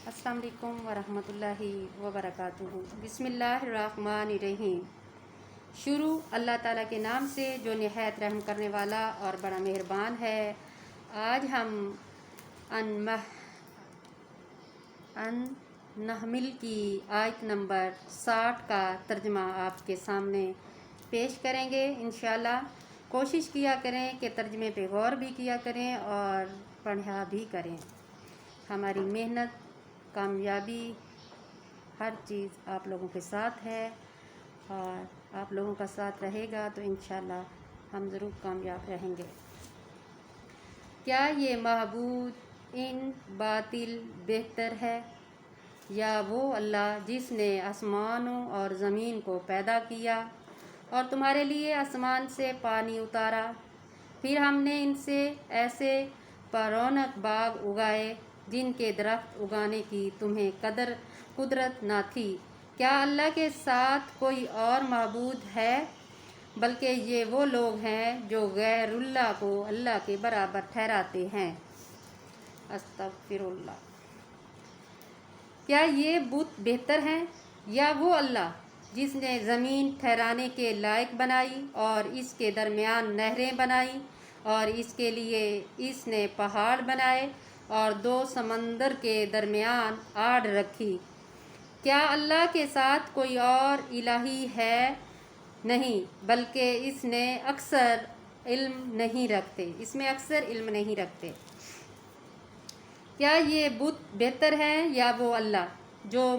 السلام علیکم ورحمۃ اللہ وبرکاتہ۔ بسم اللہ الرحمن الرحیم۔ شروع اللہ تعالیٰ کے نام سے جو نہایت رحم کرنے والا اور بڑا مہربان ہے۔ آج ہم نحمل کی آیت نمبر 60 کا ترجمہ آپ کے سامنے پیش کریں گے انشاءاللہ۔ کوشش کیا کریں کہ ترجمے پہ غور بھی کیا کریں اور پڑھا بھی کریں۔ ہماری محنت، کامیابی، ہر چیز آپ لوگوں کے ساتھ ہے اور آپ لوگوں کا ساتھ رہے گا تو انشاءاللہ ہم ضرور کامیاب رہیں گے۔ کیا یہ معبود ان باطل بہتر ہے یا وہ اللہ جس نے آسمانوں اور زمین کو پیدا کیا اور تمہارے لیے آسمان سے پانی اتارا، پھر ہم نے ان سے ایسے پررونق باغ اگائے جن کے درخت اگانے کی تمہیں قدرت نہ تھی۔ کیا اللہ کے ساتھ کوئی اور معبود ہے؟ بلکہ یہ وہ لوگ ہیں جو غیر اللہ کو اللہ کے برابر ٹھہراتے ہیں۔ استغفر اللہ۔ کیا یہ بت بہتر ہیں یا وہ اللہ جس نے زمین ٹھہرانے کے لائق بنائی اور اس کے درمیان نہریں بنائی اور اس کے لیے اس نے پہاڑ بنائے اور دو سمندر کے درمیان آڑ رکھی؟ کیا اللہ کے ساتھ کوئی اور الہی ہے؟ نہیں، بلکہ اس میں اکثر علم نہیں رکھتے۔ کیا یہ بت بہتر ہے یا وہ اللہ جو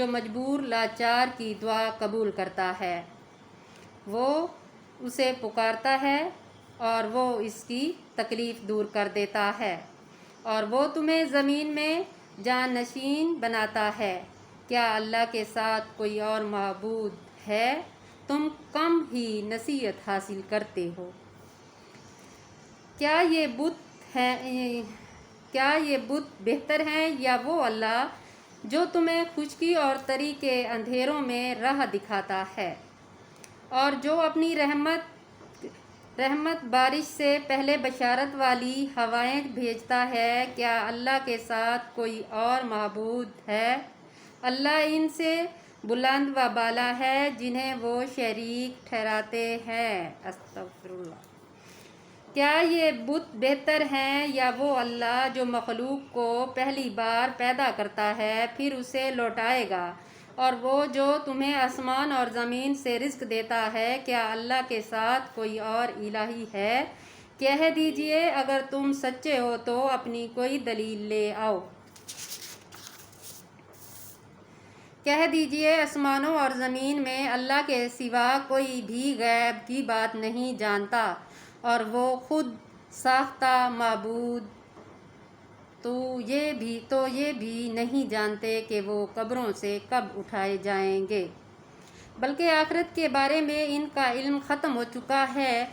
مجبور لاچار کی دعا قبول کرتا ہے؟ وہ اسے پکارتا ہے اور وہ اس کی تکلیف دور کر دیتا ہے، اور وہ تمہیں زمین میں جانشین بناتا ہے۔ کیا اللہ کے ساتھ کوئی اور معبود ہے؟ تم کم ہی نصیحت حاصل کرتے ہو۔ کیا یہ بت بہتر ہیں یا وہ اللہ جو تمہیں خشکی اور تری کے اندھیروں میں راہ دکھاتا ہے اور جو اپنی رحمت بارش سے پہلے بشارت والی ہوائیں بھیجتا ہے؟ کیا اللہ کے ساتھ کوئی اور معبود ہے؟ اللہ ان سے بلند و بالا ہے جنہیں وہ شریک ٹھہراتے ہیں۔ استغفر اللہ۔ کیا یہ بت بہتر ہیں یا وہ اللہ جو مخلوق کو پہلی بار پیدا کرتا ہے پھر اسے لوٹائے گا، اور وہ جو تمہیں آسمان اور زمین سے رزق دیتا ہے؟ کیا اللہ کے ساتھ کوئی اور الہی ہے؟ کہہ دیجئے اگر تم سچے ہو تو اپنی کوئی دلیل لے آؤ۔ کہہ دیجئے آسمانوں اور زمین میں اللہ کے سوا کوئی بھی غیب کی بات نہیں جانتا، اور وہ خود ساختہ معبود تو یہ بھی نہیں جانتے کہ وہ قبروں سے کب اٹھائے جائیں گے، بلکہ آخرت کے بارے میں ان کا علم ختم ہو چکا ہے،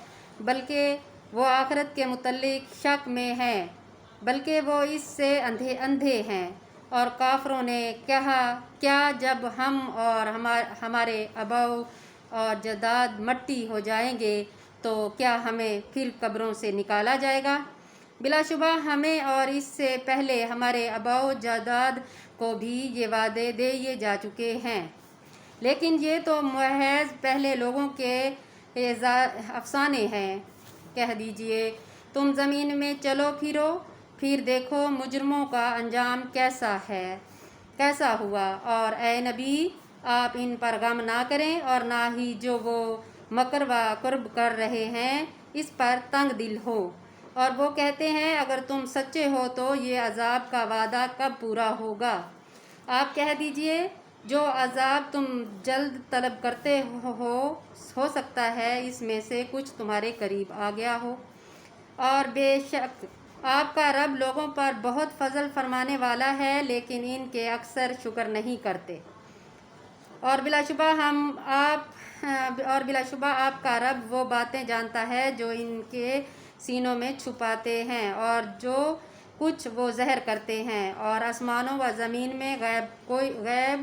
بلکہ وہ آخرت کے متعلق شک میں ہیں، بلکہ وہ اس سے اندھے ہیں۔ اور کافروں نے کہا، کیا جب ہم اور ہمارے آباؤ اور جداد مٹی ہو جائیں گے تو کیا ہمیں پھر قبروں سے نکالا جائے گا؟ بلا شبہ ہمیں اور اس سے پہلے ہمارے آباؤ جداد کو بھی یہ وعدے دیے جا چکے ہیں، لیکن یہ تو محض پہلے لوگوں کے افسانے ہیں۔ کہہ دیجئے تم زمین میں چلو پھرو، پھر دیکھو مجرموں کا انجام کیسا ہوا، اور اے نبی آپ ان پر غم نہ کریں اور نہ ہی جو وہ مکر و کرب کر رہے ہیں اس پر تنگ دل ہو۔ اور وہ کہتے ہیں اگر تم سچے ہو تو یہ عذاب کا وعدہ کب پورا ہوگا؟ آپ کہہ دیجئے جو عذاب تم جلد طلب کرتے ہو سکتا ہے اس میں سے کچھ تمہارے قریب آ گیا ہو، اور بے شک آپ کا رب لوگوں پر بہت فضل فرمانے والا ہے، لیکن ان کے اکثر شکر نہیں کرتے۔ اور بلا شبہ آپ کا رب وہ باتیں جانتا ہے جو ان کے سینوں میں چھپاتے ہیں اور جو کچھ وہ ظاہر کرتے ہیں، اور آسمانوں و زمین میں غیب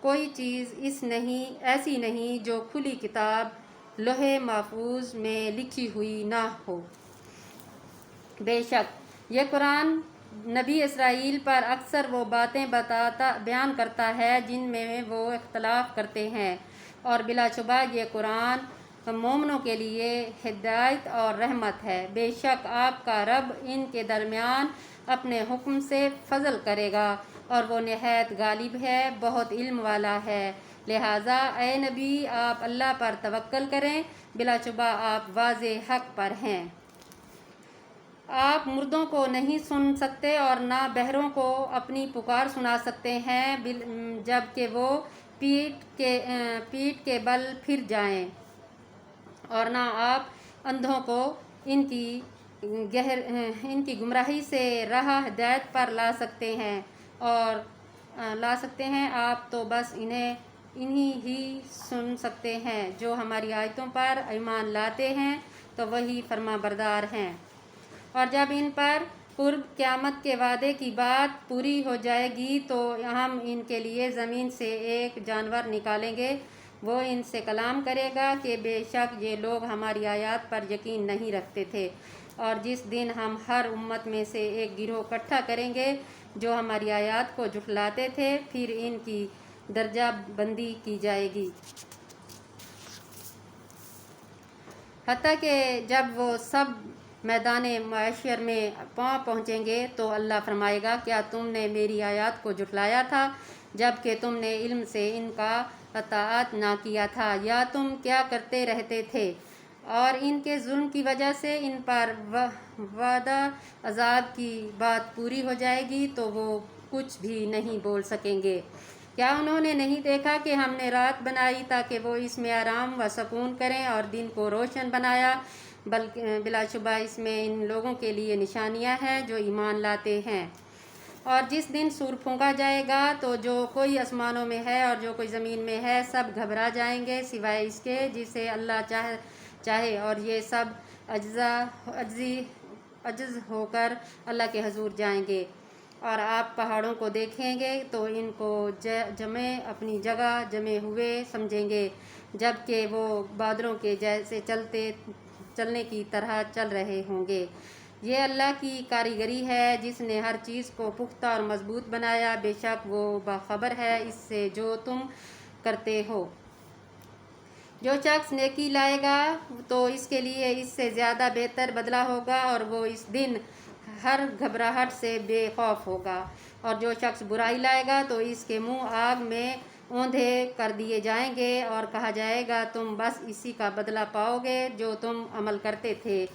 کوئی چیز ایسی نہیں جو کھلی کتاب لوح محفوظ میں لکھی ہوئی نہ ہو۔ بے شک یہ قرآن نبی اسرائیل پر اکثر وہ باتیں بیان کرتا ہے جن میں وہ اختلاف کرتے ہیں، اور بلا شبہ یہ قرآن مومنوں کے لیے ہدایت اور رحمت ہے۔ بے شک آپ کا رب ان کے درمیان اپنے حکم سے فضل کرے گا، اور وہ نہایت غالب ہے، بہت علم والا ہے۔ لہٰذا اے نبی آپ اللہ پر توکل کریں، بلا شبہ آپ واضح حق پر ہیں۔ آپ مردوں کو نہیں سن سکتے اور نہ بہروں کو اپنی پکار سنا سکتے ہیں جب کہ وہ پیٹ کے بل پھر جائیں، اور نہ آپ اندھوں کو ان کی گمراہی سے راہ ہدایت پر لا سکتے ہیں۔ آپ تو بس انہی ہی سن سکتے ہیں جو ہماری آیتوں پر ایمان لاتے ہیں، تو وہی فرما بردار ہیں۔ اور جب ان پر قرب قیامت کے وعدے کی بات پوری ہو جائے گی تو ہم ان کے لیے زمین سے ایک جانور نکالیں گے، وہ ان سے کلام کرے گا کہ بے شک یہ لوگ ہماری آیات پر یقین نہیں رکھتے تھے، اور جس دن ہم ہر امت میں سے ایک گروہ اکٹھا کریں گے جو ہماری آیات کو جھٹلاتے تھے، پھر ان کی درجہ بندی کی جائے گی، حتیٰ کہ جب وہ سب میدان معشر میں پہنچیں گے تو اللہ فرمائے گا کیا تم نے میری آیات کو جھٹلایا تھا جب کہ تم نے علم سے ان کا اطاعت نہ کیا تھا، یا تم کیا کرتے رہتے تھے؟ اور ان کے ظلم کی وجہ سے ان پر وعدہ عذاب کی بات پوری ہو جائے گی تو وہ کچھ بھی نہیں بول سکیں گے۔ کیا انہوں نے نہیں دیکھا کہ ہم نے رات بنائی تاکہ وہ اس میں آرام و سکون کریں، اور دن کو روشن بنایا؟ بلا شبہ اس میں ان لوگوں کے لیے نشانیاں ہیں جو ایمان لاتے ہیں۔ اور جس دن سور پھونکا جائے گا تو جو کوئی آسمانوں میں ہے اور جو کوئی زمین میں ہے سب گھبرا جائیں گے سوائے اس کے جسے اللہ چاہے، اور یہ سب عجز ہو کر اللہ کے حضور جائیں گے۔ اور آپ پہاڑوں کو دیکھیں گے تو ان کو اپنی جگہ جمے ہوئے سمجھیں گے، جبکہ وہ بادلوں کے جیسے چلنے کی طرح چل رہے ہوں گے۔ یہ اللہ کی کاریگری ہے جس نے ہر چیز کو پختہ اور مضبوط بنایا، بے شک وہ باخبر ہے اس سے جو تم کرتے ہو۔ جو شخص نیکی لائے گا تو اس کے لیے اس سے زیادہ بہتر بدلہ ہوگا، اور وہ اس دن ہر گھبراہٹ سے بے خوف ہوگا، اور جو شخص برائی لائے گا تو اس کے منہ آگ میں اوندھے کر دیے جائیں گے، اور کہا جائے گا تم بس اسی کا بدلہ پاؤ گے جو تم عمل کرتے تھے۔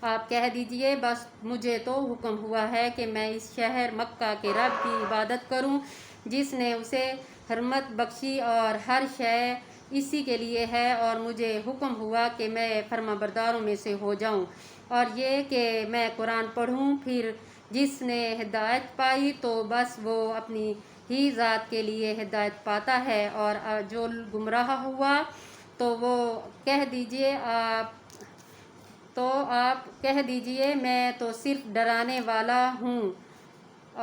آپ کہہ دیجئے بس مجھے تو حکم ہوا ہے کہ میں اس شہر مکہ کے رب کی عبادت کروں جس نے اسے حرمت بخشی اور ہر شے اسی کے لیے ہے، اور مجھے حکم ہوا کہ میں فرما برداروں میں سے ہو جاؤں، اور یہ کہ میں قرآن پڑھوں۔ پھر جس نے ہدایت پائی تو بس وہ اپنی ہی ذات کے لیے ہدایت پاتا ہے، اور جو گمراہ ہوا تو آپ کہہ دیجئے میں تو صرف ڈرانے والا ہوں،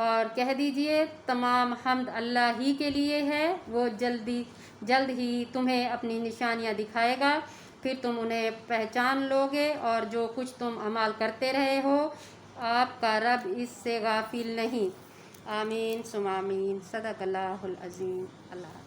اور کہہ دیجئے تمام حمد اللہ ہی کے لیے ہے، وہ جلد ہی تمہیں اپنی نشانیاں دکھائے گا، پھر تم انہیں پہچان لوگے، اور جو کچھ تم اعمال کرتے رہے ہو آپ کا رب اس سے غافل نہیں۔ آمین ثم آمین۔ صدق اللہ العظیم۔ اللہ